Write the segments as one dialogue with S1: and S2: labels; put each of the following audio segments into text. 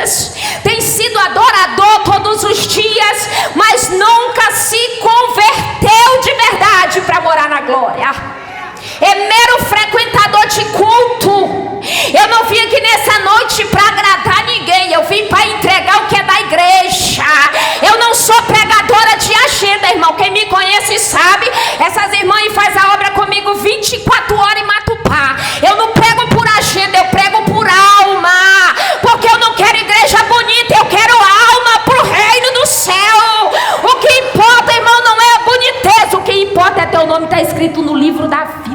S1: dias, tem sido adorador todos os dias, mas nunca se converteu de verdade para morar na glória. É mero frequentador de culto. Eu não vim aqui nessa noite para agradar ninguém, eu vim para entregar o que é da igreja. Eu não sou pregadora de agenda, irmão. Quem me conhece sabe, essas irmãs fazem a obra comigo 24 horas em Matupá. Eu não prego por agenda, eu prego por alma, porque eu não quero igreja bonita, eu quero alma para o reino do céu. O que importa, irmão, não é a boniteza, o que importa é teu nome estar escrito no livro da vida.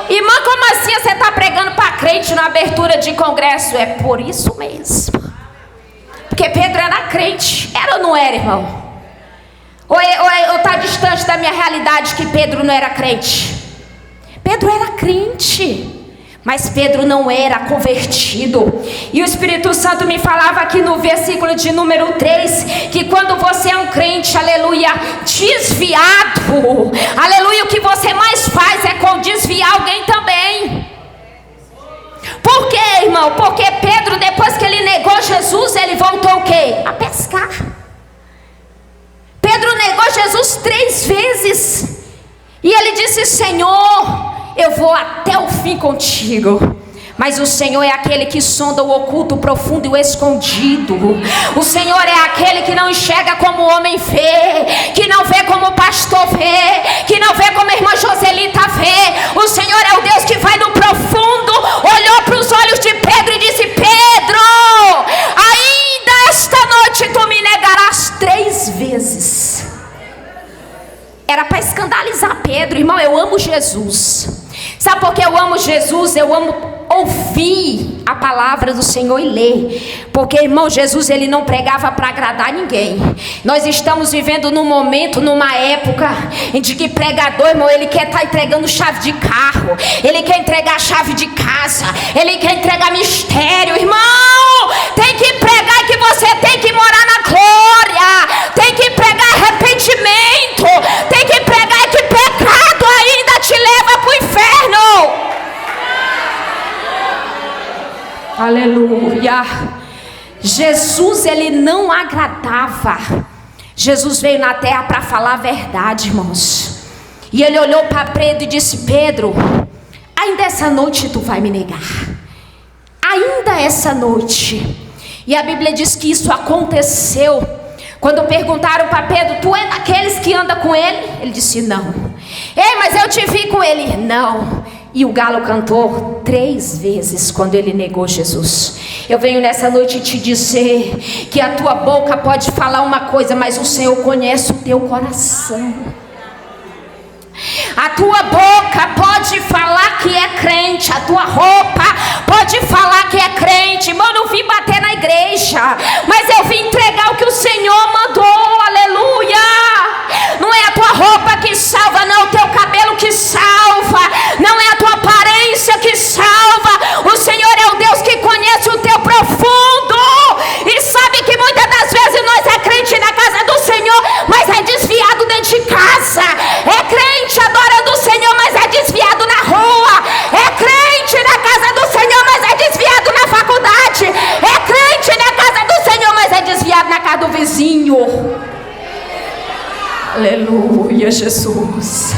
S1: Irmã, como assim você está pregando para crente na abertura de congresso? É por isso mesmo. Porque Pedro era crente. Era ou não era, irmão? Ou está distante da minha realidade que Pedro não era crente? Pedro era crente, mas Pedro não era convertido. E o Espírito Santo me falava aqui no versículo de número 3, que quando você é um crente, aleluia, desviado, aleluia, o que você mais faz é desviar alguém também. Por quê, irmão? Porque Pedro, depois que ele negou Jesus, ele voltou o quê? A pescar. Pedro negou Jesus 3 vezes. E ele disse: Senhor, eu vou até o fim contigo. Mas o Senhor é aquele que sonda o oculto, o profundo e o escondido. O Senhor é aquele que não enxerga como o homem vê, que não vê como o pastor vê, que não vê como a irmã Joselita vê. O Senhor é o Deus que vai no profundo, olhou para os olhos de Pedro e disse: Pedro, ainda esta noite tu me negarás 3 vezes. Era para escandalizar Pedro. Irmão, eu amo Jesus. Sabe por que eu amo Jesus? Eu amo ouvir a palavra do Senhor e ler. Porque, irmão, Jesus, ele não pregava para agradar ninguém. Nós estamos vivendo num momento, numa época em que pregador, irmão, ele quer estar entregando chave de carro, ele quer entregar chave de casa, ele quer entregar mistério. Irmão, tem que pregar que você tem que morar na glória, tem que pregar arrependimento, tem que pregar que pecado ainda te leva para o inferno. Aleluia. Jesus, ele não agradava. Jesus veio na terra para falar a verdade, irmãos. E ele olhou para Pedro e disse: Pedro, ainda essa noite tu vai me negar. Ainda essa noite. E a Bíblia diz que isso aconteceu. Quando perguntaram para Pedro: tu é daqueles que anda com ele? Ele disse: não. Ei, mas eu te vi com ele. Não. E o galo cantou 3 vezes quando ele negou Jesus. Eu venho nessa noite te dizer que a tua boca pode falar uma coisa, mas o Senhor conhece o teu coração. A tua boca pode falar que é crente, a tua roupa pode falar que é crente. Irmão, eu não vim bater na igreja, mas eu vim entregar o que o Senhor mandou. Aleluia. Não é a tua roupa que salva, não é o teu cabelo que salva, não é a tua aparência que salva. O Senhor é o Deus que conhece o teu profundo e sabe que muitas das vezes nós é crente na casa do Senhor, mas é desviado dentro de casa. É crente adorando o Senhor, mas é desviado na rua. É crente na casa do Senhor, mas é desviado na faculdade. É crente na casa do Senhor, mas é desviado na casa do vizinho. Aleluia, Jesus.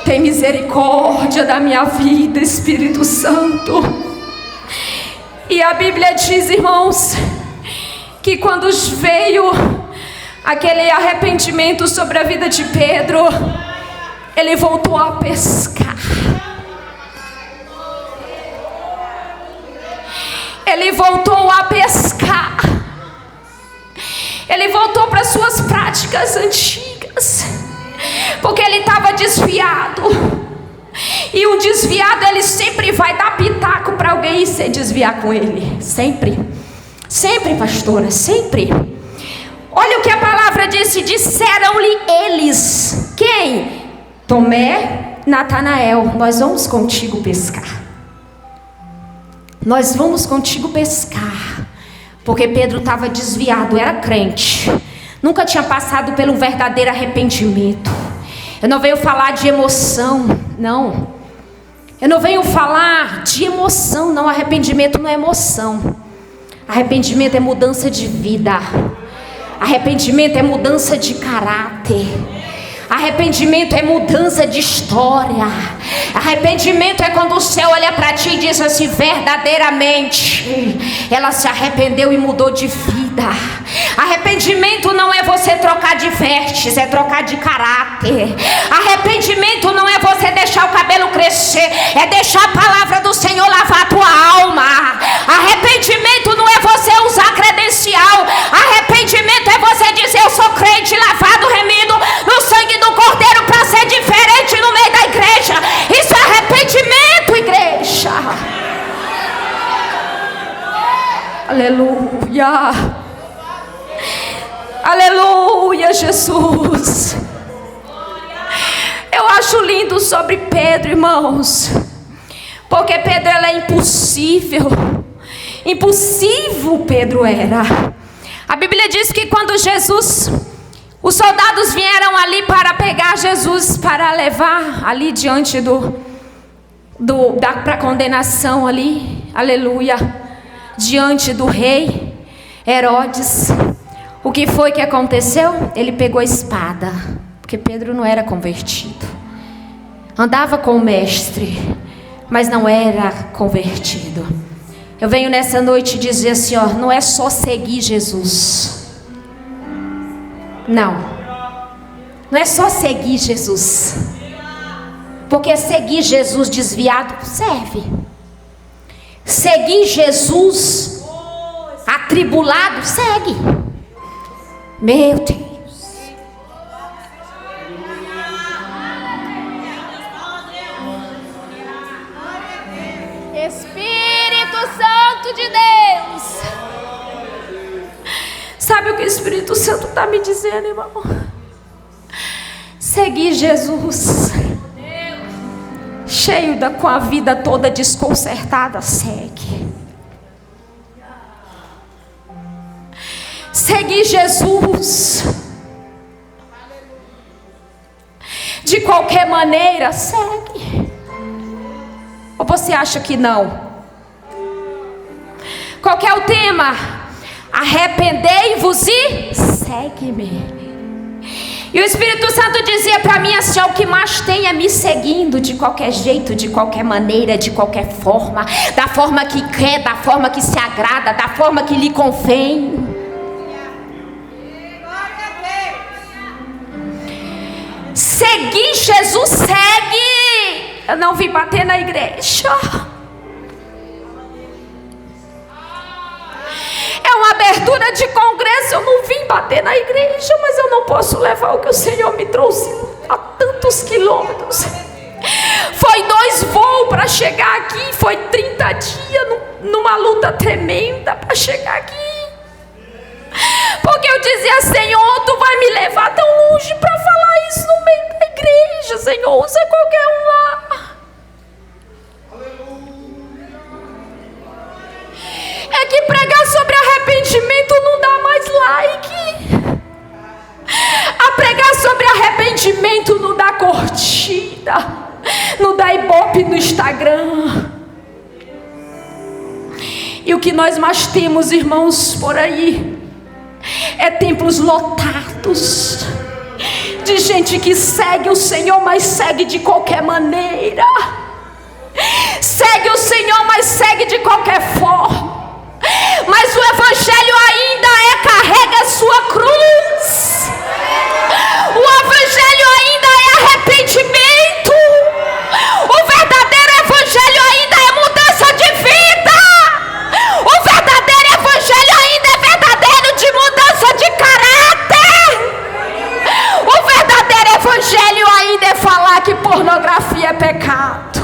S1: Tem misericórdia da minha vida, Espírito Santo. E a Bíblia diz, irmãos, que quando veio aquele arrependimento sobre a vida de Pedro, ele voltou a pescar. Ele voltou a pescar. Ele voltou para suas práticas antigas, porque ele estava desviado. E um desviado, ele sempre vai dar pitaco para alguém e se desviar com ele. Sempre. Sempre, pastora, sempre. Olha o que a palavra disse. Disseram-lhe eles. Quem? Tomé, Natanael. Nós vamos contigo pescar. Nós vamos contigo pescar. Porque Pedro estava desviado, era crente, nunca tinha passado pelo verdadeiro arrependimento. Eu não venho falar de emoção, não. Eu não venho falar de emoção, não. Arrependimento não é emoção. Arrependimento é mudança de vida. Arrependimento é mudança de caráter. Arrependimento é mudança de história. Arrependimento é quando o céu olha para ti e diz assim: verdadeiramente ela se arrependeu e mudou de vida. Arrependimento não é você trocar de vestes, é trocar de caráter. Arrependimento não é você deixar o cabelo crescer, é deixar a palavra do Senhor lavar a tua alma. Arrependimento não é você usar credencial. Arrependimento é você dizer: eu sou crente, lavado, remido no sangue do Cordeiro, para ser diferente no meio da igreja. Isso é arrependimento, igreja. Aleluia. Aleluia, Jesus. Eu acho lindo sobre Pedro, irmãos, porque Pedro, ela é impossível. Impossível Pedro era. A Bíblia diz que quando os soldados vieram ali para pegar Jesus, para levar ali diante para condenação ali, aleluia, diante do rei Herodes. O que foi que aconteceu? Ele pegou a espada, porque Pedro não era convertido. Andava com o mestre, mas não era convertido. Eu venho nessa noite dizer assim, ó, não é só seguir Jesus. Não é só seguir Jesus, porque seguir Jesus desviado serve. Seguir Jesus atribulado segue. Meu Deus. Espírito Santo de Deus. Sabe o que o Espírito Santo está me dizendo, irmão? Seguir Jesus, cheio com a vida toda desconcertada, segue. Seguir Jesus de qualquer maneira, segue. Ou você acha que não? Qual que é o tema? Arrependei-vos e segue-me. E o Espírito Santo dizia para mim assim: o que mais tem é me seguindo de qualquer jeito, de qualquer maneira, de qualquer forma, da forma que quer, da forma que se agrada, da forma que lhe convém. Seguir Jesus, segue. Eu não vim bater na igreja. É uma abertura de congresso. Eu não vim bater na igreja, mas eu não posso levar o que o Senhor me trouxe a tantos quilômetros. Foi 2 voos para chegar aqui. Foi 30 dias numa luta tremenda para chegar aqui. Porque eu dizia: Senhor, tu vai me levar tão longe para falar isso no meio da igreja. Senhor, usa qualquer um lá. É que pregar sobre arrependimento não dá mais like. A pregar sobre arrependimento não dá curtida, não dá ibope no Instagram. E o que nós mais temos, irmãos, por aí é templos lotados de gente que segue o Senhor, mas segue de qualquer maneira. Segue o Senhor, mas segue de qualquer forma. Mas o Evangelho ainda carrega a sua cruz. O Evangelho ainda é arrependimento. O verdadeiro Evangelho ainda é mudança de vida. O verdadeiro Evangelho ainda é verdadeiro de mudança de caráter. O verdadeiro Evangelho ainda é falar que pornografia é pecado.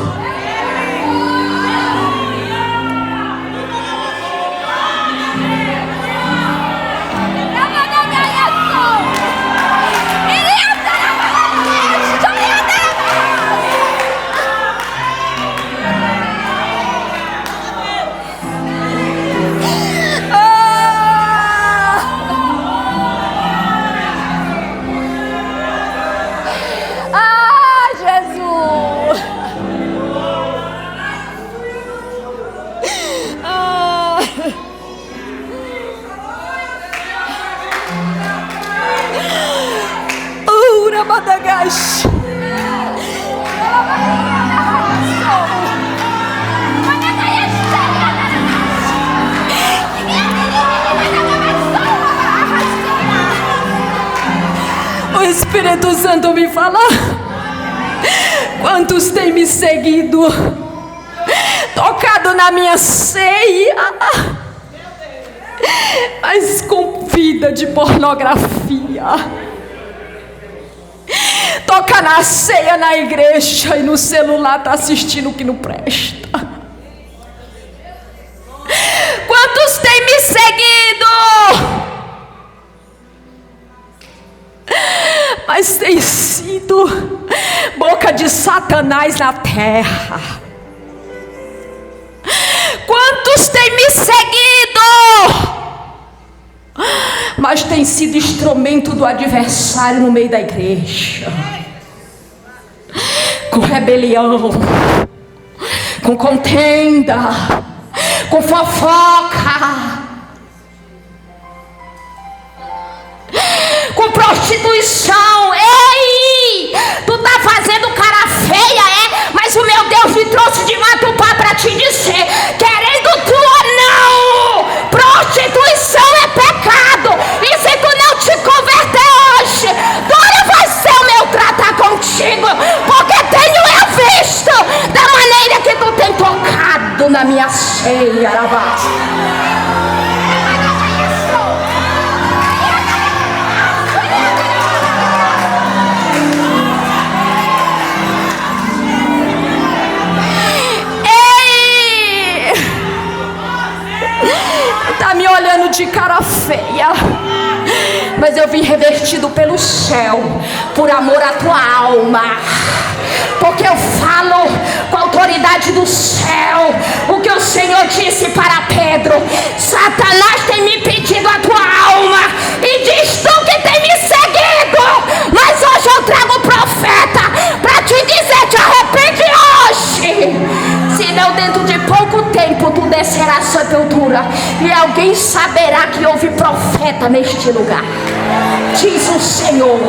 S1: Espírito Santo me fala. Quantos têm me seguido, tocado na minha ceia, mas com vida de pornografia. Toca na ceia na igreja e no celular está assistindo o que não presta. Quantos têm me seguido, mas tem sido boca de Satanás na terra? Quantos têm me seguido, mas tem sido instrumento do adversário no meio da igreja, com rebelião, com contenda, com fofoca, com prostituição? Ei, tu tá fazendo cara feia, mas o meu Deus me trouxe de Matupá para te dizer, querendo tu ou não, prostituição é pecado. E se tu não te converter hoje, duro vai ser o meu tratar contigo, porque tenho eu visto da maneira que tu tem tocado na minha ceia, Arabás. Tá me olhando de cara feia, mas eu vim revestido pelo céu, por amor à tua alma, porque eu falo com a autoridade do céu o que o Senhor disse para Pedro. Satanás tem me pedido a tua alma, e diz tu que tem me seguido, mas hoje eu trago o profeta para te dizer, te arrepende hoje, senão dentro de pouco tempo tu descerá a sepultura e alguém saberá que houve profeta neste lugar, diz o Senhor.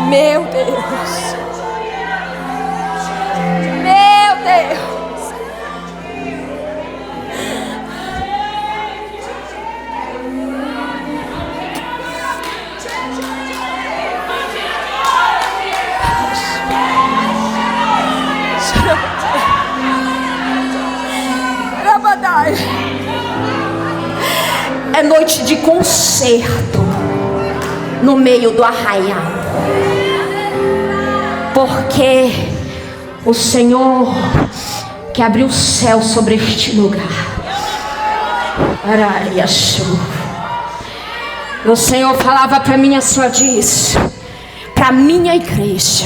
S1: Meu Deus, meu Deus. É noite de concerto no meio do arraial, porque o Senhor quer abrir o céu sobre este lugar. O Senhor falava para mim, assim, ó, diz para minha igreja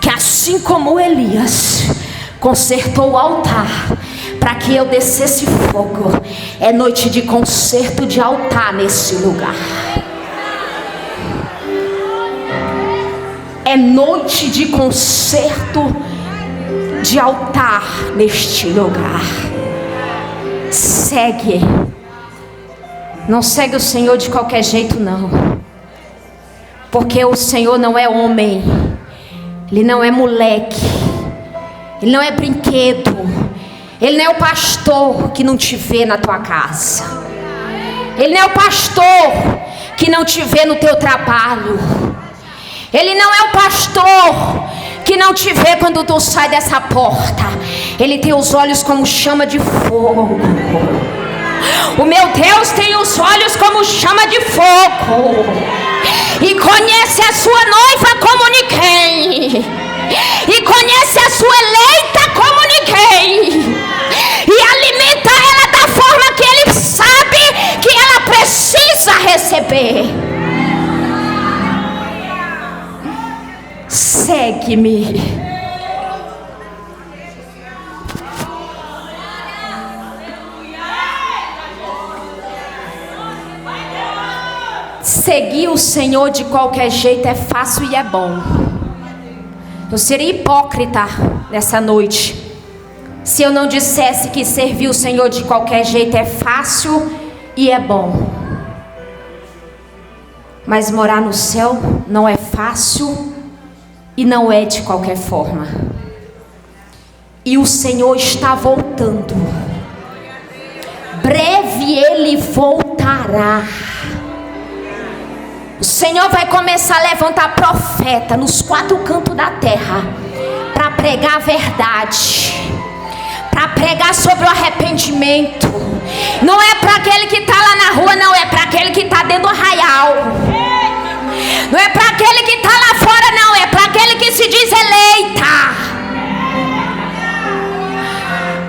S1: que assim como Elias consertou o altar para que eu descesse fogo, é noite de concerto de altar nesse lugar. É noite de concerto de altar neste lugar. Segue. Não segue o Senhor de qualquer jeito, não. Porque o Senhor não é homem. Ele não é moleque. Ele não é brinquedo. Ele não é o pastor que não te vê na tua casa. Ele não é o pastor que não te vê no teu trabalho. Ele não é o pastor que não te vê quando tu sai dessa porta. Ele tem os olhos como chama de fogo. O meu Deus tem os olhos como chama de fogo, e conhece a sua noiva como ninguém, e conhece a sua eleita como ninguém, e alimenta ela da forma que ele sabe que ela precisa receber. Segue-me. Seguir o Senhor de qualquer jeito é fácil e é bom. Eu seria hipócrita nessa noite se eu não dissesse que servir o Senhor de qualquer jeito é fácil e é bom. Mas morar no céu não é fácil e não é de qualquer forma. E o Senhor está voltando. Breve Ele voltará. O Senhor vai começar a levantar profeta nos 4 cantos da terra para pregar a verdade, para pregar sobre o arrependimento. Não é para aquele que está lá na rua, não, é para aquele que está dentro do arraial. Não é para aquele que está lá fora, não, é para aquele que se diz eleita.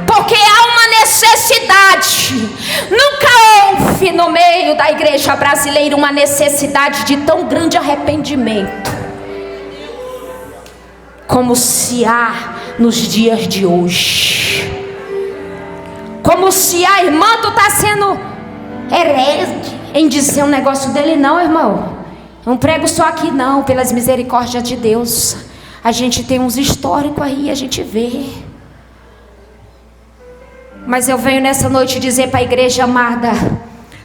S1: Porque há uma necessidade. Nunca houve no meio da igreja brasileira uma necessidade de tão grande arrependimento como se há nos dias de hoje. Como se a irmã tu está sendo herege em dizer um negócio dele. Não, irmão, não prego só aqui não, pelas misericórdias de Deus. A gente tem uns históricos aí, a gente vê. Mas eu venho nessa noite dizer para a igreja amada: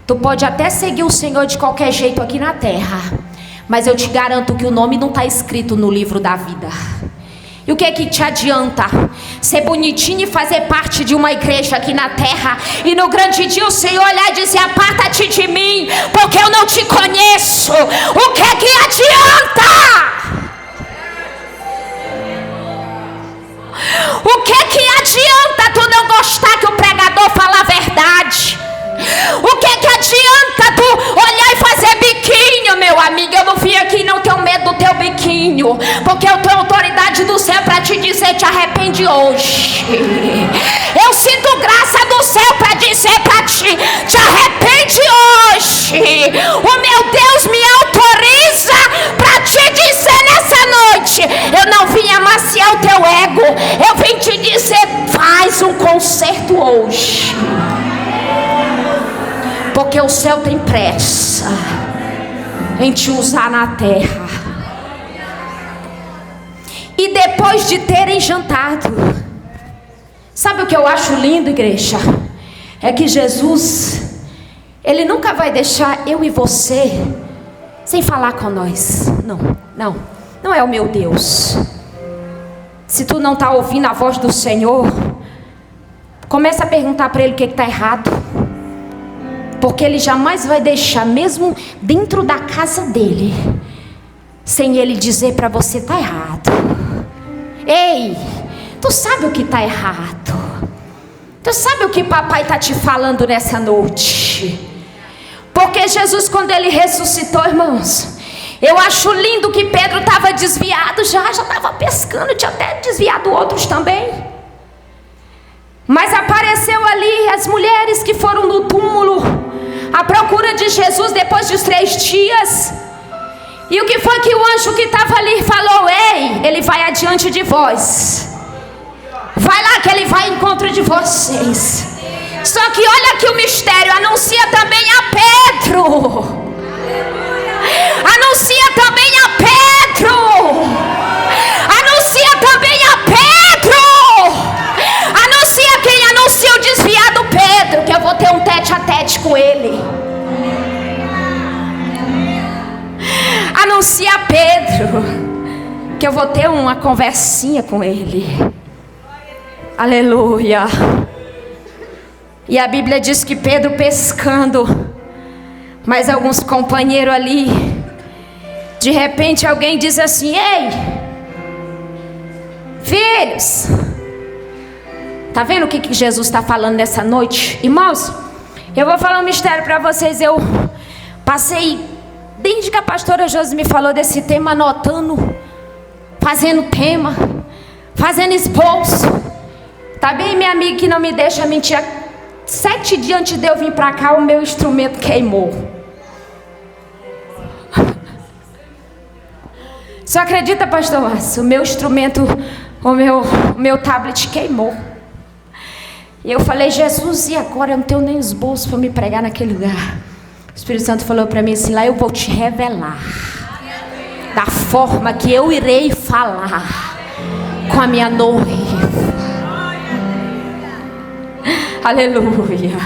S1: tu pode até seguir o Senhor de qualquer jeito aqui na terra, mas eu te garanto que o nome não está escrito no livro da vida. E o que é que te adianta ser bonitinho e fazer parte de uma igreja aqui na terra, e no grande dia o Senhor olhar e dizer: aparta-te de mim, porque eu não te conheço? O que é que adianta? O que adianta tu não gostar que o pregador fala a verdade? O que adianta tu olhar e fazer biquinho, meu amigo? Eu não vim aqui e não tenho medo do teu biquinho, porque eu tenho autoridade do céu para te dizer: te arrepende hoje. Eu sinto graça do céu para dizer para ti: te arrepende hoje. O meu Deus me autoriza para te dizer nessa noite: eu não vim amaciar o teu ego, eu vim te dizer: faz um concerto hoje. Porque o céu tem pressa em te usar na terra. E depois de terem jantado, sabe o que eu acho lindo, igreja? É que Jesus, Ele nunca vai deixar eu e você sem falar com nós. Não é o meu Deus. Se tu não está ouvindo a voz do Senhor, começa a perguntar para Ele o que está errado. Porque Ele jamais vai deixar, mesmo dentro da casa dele, sem Ele dizer para você: está errado. Ei, tu sabe o que está errado? Tu sabe o que papai está te falando nessa noite? Porque Jesus, quando Ele ressuscitou, irmãos, eu acho lindo que Pedro estava desviado, já estava pescando, tinha até desviado outros também. Mas apareceu ali as mulheres que foram no túmulo à procura de Jesus depois dos 3 dias. E o que foi que o anjo que estava ali falou? Ei, ele vai adiante de vós. Vai lá que ele vai ao encontro de vocês. Só que olha aqui o mistério, anuncia também a Pedro. Anuncia também a Pedro. Anuncia também a Pedro. Anuncia quem anuncia o desviado Pedro, que eu vou ter um tete a tete com ele. Anuncia a Pedro, que eu vou ter uma conversinha com ele. Aleluia. E a Bíblia diz que Pedro pescando, mas alguns companheiros ali, de repente alguém diz assim: ei, filhos, tá vendo o que Jesus está falando nessa noite? Irmãos, eu vou falar um mistério para vocês. Eu passei, desde que a pastora Josi me falou desse tema, anotando, fazendo tema, fazendo esboço. Tá bem, minha amiga, que não me deixa mentir. 7 dias antes de eu vir para cá, o meu instrumento queimou. Você acredita, pastor Márcio? O meu instrumento, o meu tablet queimou. E eu falei: Jesus, e agora? Eu não tenho nem esboço para me pregar naquele lugar. O Espírito Santo falou para mim assim: lá eu vou te revelar da forma que eu irei falar com a minha noiva. Aleluia.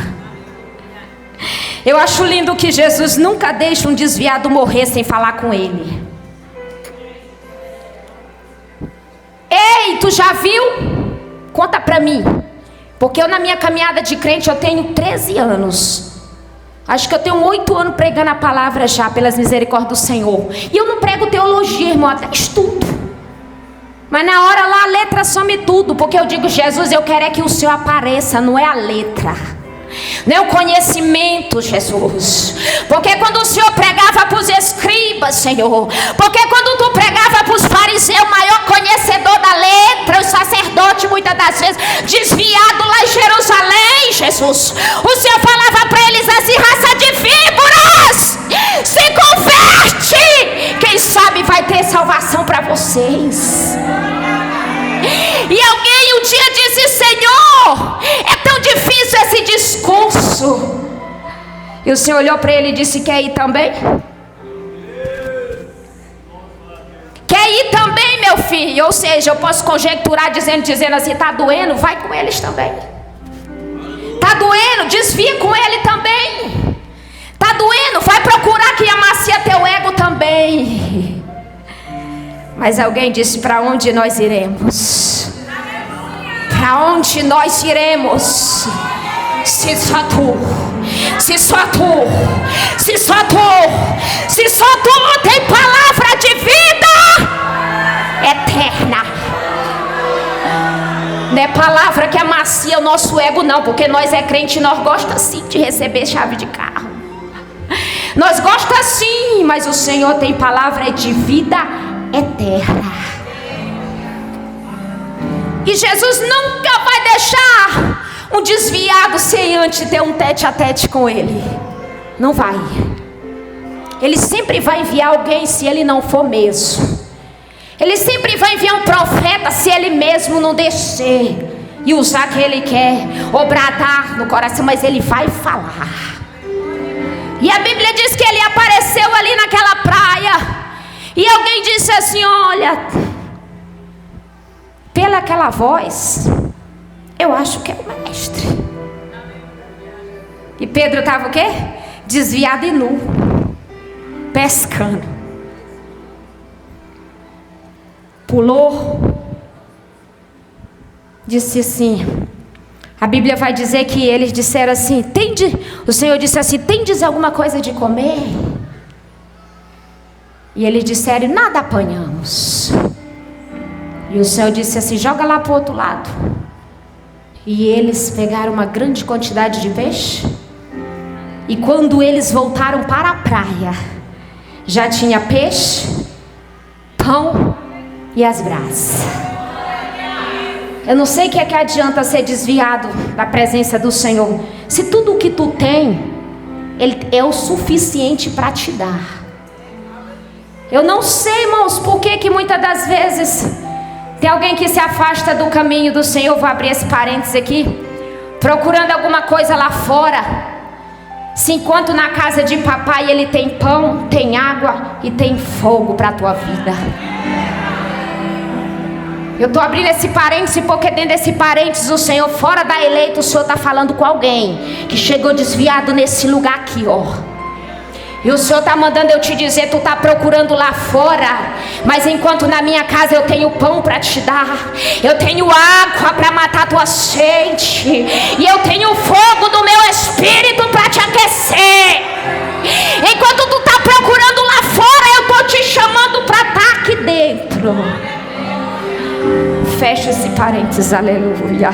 S1: Eu acho lindo que Jesus nunca deixa um desviado morrer sem falar com ele. Ei, tu já viu? Conta pra mim. Porque eu, na minha caminhada de crente, eu tenho 13 anos. Acho que eu tenho 8 anos pregando a palavra já, pelas misericórdias do Senhor. E eu não prego teologia, irmão, até estudo. Mas na hora lá a letra some tudo. Porque eu digo, Jesus, eu quero é que o Senhor apareça, não é a letra, não é o conhecimento, Jesus. Porque quando o Senhor pregava para os escribas, Senhor, porque quando tu pregava para os fariseus, o maior conhecedor da letra, o sacerdote muitas das vezes desviado lá em Jerusalém, Jesus, o Senhor falava para eles assim: raça de víboras, se converte, quem sabe vai ter salvação para vocês. E alguém um dia disse: Senhor, é tão difícil esse discurso. E o Senhor olhou para ele e disse: quer ir também? Quer ir também, meu filho? Ou seja, eu posso conjecturar dizendo assim: está doendo? Vai com eles também. Está doendo? Desvia com ele também. Está doendo? Vai procurar que amacia teu ego também. Mas alguém disse: para onde nós iremos? Para onde nós iremos? Se só tu, se só tu, se só tu, se só tu tem palavra de vida eterna. Não é palavra que amacia o nosso ego, não, porque nós é crente e nós gostamos sim de receber chave de carro. Nós gostamos sim, mas o Senhor tem palavra de vida eterna. E Jesus nunca vai deixar um desviado sem antes ter um tete a tete com ele. Não vai. Ele sempre vai enviar alguém se ele não for mesmo. Ele sempre vai enviar um profeta se ele mesmo não descer e usar o que ele quer, ou bradar no coração, mas ele vai falar. E a Bíblia diz que ele apareceu ali naquela praia. E alguém disse assim: olha, pela aquela voz, eu acho que é o mestre. E Pedro estava o quê? Desviado e nu, pescando. Pulou, disse assim, a Bíblia vai dizer que eles disseram assim: o Senhor disse assim: tendes alguma coisa de comer? E eles disseram: nada apanhamos. E o Senhor disse assim: joga lá para o outro lado. E eles pegaram uma grande quantidade de peixe. E quando eles voltaram para a praia, já tinha peixe, pão e as brasas. Eu não sei o que é que adianta ser desviado da presença do Senhor, se tudo o que tu tem, Ele é o suficiente para te dar. Eu não sei, irmãos, por que muitas das vezes tem alguém que se afasta do caminho do Senhor. Vou abrir esse parênteses aqui. Procurando alguma coisa lá fora, se enquanto na casa de papai ele tem pão, tem água e tem fogo para a tua vida. Eu estou abrindo esse parênteses porque dentro desse parênteses o Senhor, fora da eleita, o Senhor está falando com alguém que chegou desviado nesse lugar aqui, ó. E o Senhor está mandando eu te dizer: tu está procurando lá fora, mas enquanto na minha casa eu tenho pão para te dar, eu tenho água para matar tua sede, e eu tenho fogo do meu espírito para te aquecer. Enquanto tu está procurando lá fora, eu estou te chamando para estar aqui dentro. Fecha esse parênteses, aleluia.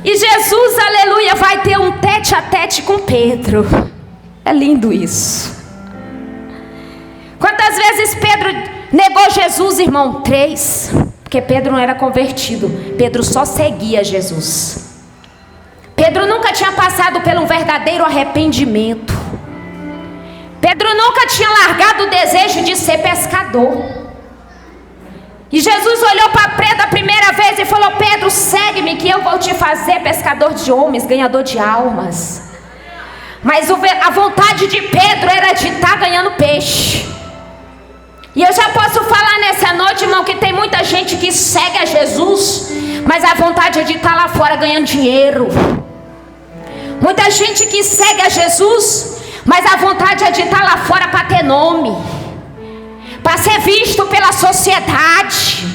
S1: E Jesus, aleluia, vai ter um tete a tete com Pedro. É lindo isso. Quantas vezes Pedro negou Jesus, irmão? 3. Porque Pedro não era convertido. Pedro só seguia Jesus. Pedro nunca tinha passado por um verdadeiro arrependimento. Pedro nunca tinha largado o desejo de ser pescador. E Jesus olhou para Pedro a primeira vez e falou: Pedro, segue-me que eu vou te fazer pescador de homens, ganhador de almas. Mas a vontade de Pedro era de estar ganhando peixe. E eu já posso falar nessa noite, irmão, que tem muita gente que segue a Jesus, mas a vontade é de estar lá fora ganhando dinheiro. Muita gente que segue a Jesus, mas a vontade é de estar lá fora para ter nome, para ser visto pela sociedade,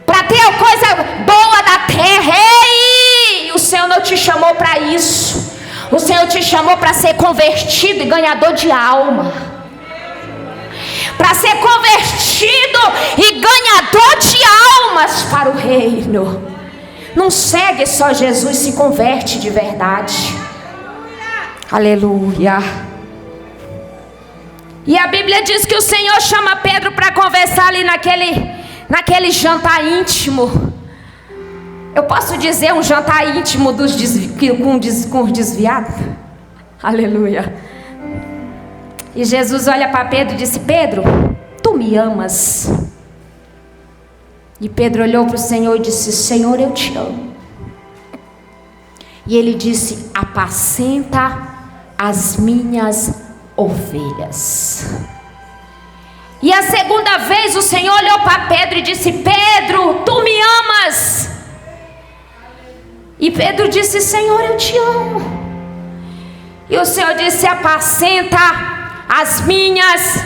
S1: para ter a coisa boa da terra. Ei, o Senhor não te chamou para isso. O Senhor te chamou para ser convertido e ganhador de alma, para ser convertido e ganhador de almas para o reino. Não segue só Jesus, se converte de verdade. Aleluia. E a Bíblia diz que o Senhor chama Pedro para conversar ali naquele jantar íntimo. Eu posso dizer um jantar íntimo com os desviados? Aleluia. E Jesus olha para Pedro e disse: Pedro, tu me amas? E Pedro olhou para o Senhor e disse: Senhor, eu te amo. E ele disse: apacenta as minhas ovelhas. E a segunda vez o Senhor olhou para Pedro e disse: Pedro, tu me amas? E Pedro disse: Senhor, eu te amo. E o Senhor disse: apacenta as minhas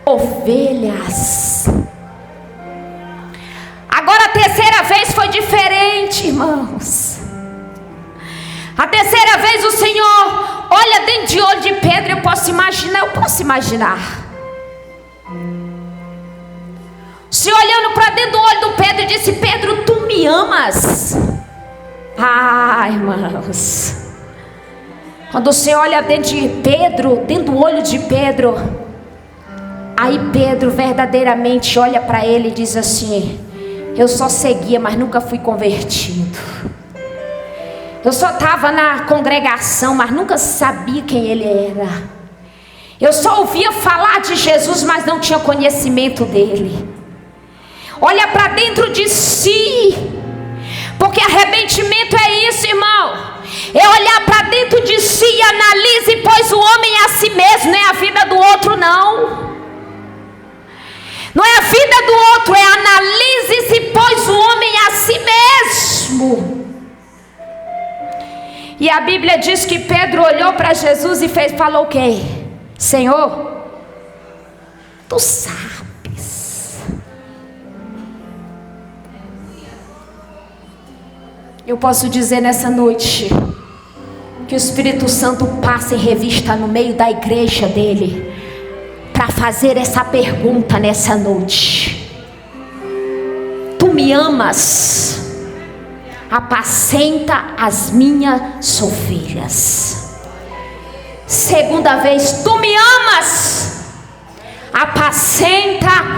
S1: ovelhas. Agora a terceira vez foi diferente, irmãos. A terceira vez o Senhor olha dentro de olho de Pedro. Eu posso imaginar. O Senhor olhando para dentro do olho do Pedro e disse: Pedro, tu me amas? Ah, irmãos, quando o Senhor olha dentro do olho de Pedro, aí Pedro verdadeiramente olha para ele e diz assim: eu só seguia, mas nunca fui convertido. Eu só estava na congregação, mas nunca sabia quem ele era. Eu só ouvia falar de Jesus, mas não tinha conhecimento dele. Olha para dentro de si, porque arrependimento é isso, irmão. É olhar para dentro de si e analise, pois o homem é a si mesmo, não é a vida do outro, não. Não é a vida do outro, é analise-se, pois o homem é a si mesmo. E a Bíblia diz que Pedro olhou para Jesus e falou o quê? Senhor, tu sabes. Eu posso dizer nessa noite que o Espírito Santo passa em revista no meio da igreja dele, para fazer essa pergunta nessa noite: tu me amas? Apacenta as minhas ovelhas. Segunda vez: tu me amas? Apacenta